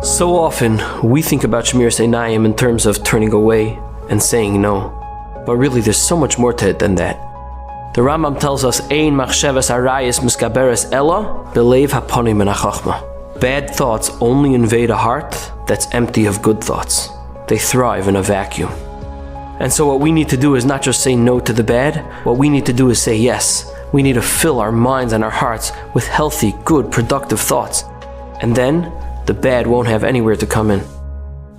So often, we think about Shmiras Einayim in terms of turning away and saying no. But really, there's so much more to it than that. The Rambam tells us, Ein machshavas harayis miskaberes ella belev haponim min hachachma. Bad thoughts only invade a heart that's empty of good thoughts. They thrive in a vacuum. And so what we need to do is not just say no to the bad, what we need to do is say yes. We need to fill our minds and our hearts with healthy, good, productive thoughts. And then, the bad won't have anywhere to come in.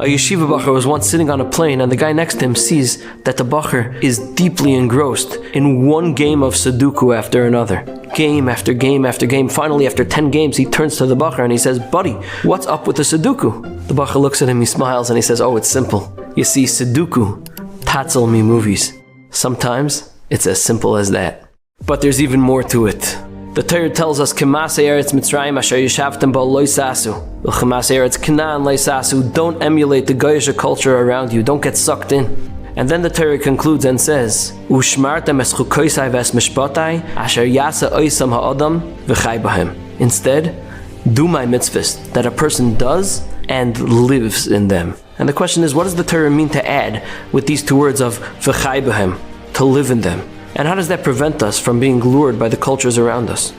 A yeshiva bacher was once sitting on a plane and the guy next to him sees that the bacher is deeply engrossed in one game of Sudoku after another. Game after game after game. Finally, after 10 games, he turns to the bacher and he says, "Buddy, what's up with the Sudoku?" The bacher looks at him, he smiles and he says, "Oh, it's simple. You see, Sudoku tatzel me movies. Sometimes it's as simple as that." But there's even more to it. The Torah tells us, "K'masei eretz Mitzrayim asher yishavtem bo lo yisasu, v'ch'masei eretz Canaan lo yisasu." Don't emulate the Goyish culture around you. Don't get sucked in. And then the Torah concludes and says, "Ushmartem es chukoisai v'es mishpatai asher yasa oisam ha'adam v'chai b'hem." Instead, do my mitzvahs that a person does and lives in them. And the question is, what does the Torah mean to add with these two words of v'chai b'hem, to live in them? And how does that prevent us from being lured by the cultures around us?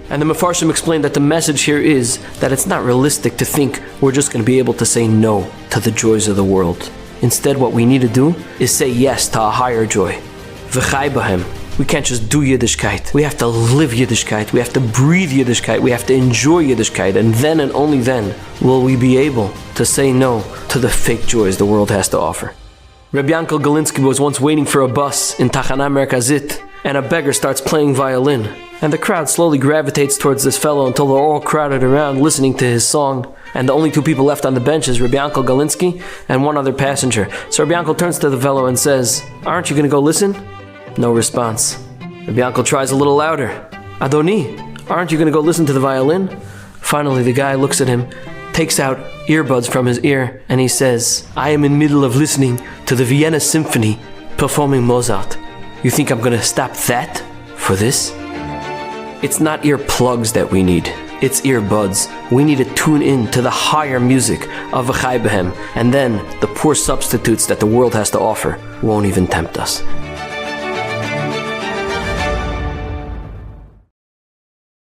And the Mefarshim explained that the message here is that it's not realistic to think we're just going to be able to say no to the joys of the world. Instead, what we need to do is say yes to a higher joy. V'chai b'hem. We can't just do Yiddishkeit. We have to live Yiddishkeit. We have to breathe Yiddishkeit. We have to enjoy Yiddishkeit. And then and only then will we be able to say no to the fake joys the world has to offer. Rabbi Yankel Galinsky was once waiting for a bus in Tachana Merkazit, and a beggar starts playing violin. And the crowd slowly gravitates towards this fellow until they're all crowded around listening to his song. And the only two people left on the bench is Rabbi Yankel Galinsky and one other passenger. So Rabbi Yankel turns to the fellow and says, "Aren't you going to go listen?" No response. Rabbi Yankel tries a little louder. "Adoni, aren't you going to go listen to the violin?" Finally, the guy looks at him, takes out earbuds from his ear, and he says, "I am in the middle of listening to the Vienna Symphony performing Mozart. You think I'm going to stop that for this?" It's not earplugs that we need. It's earbuds. We need to tune in to the higher music of V'chai B'hem, and then the poor substitutes that the world has to offer won't even tempt us.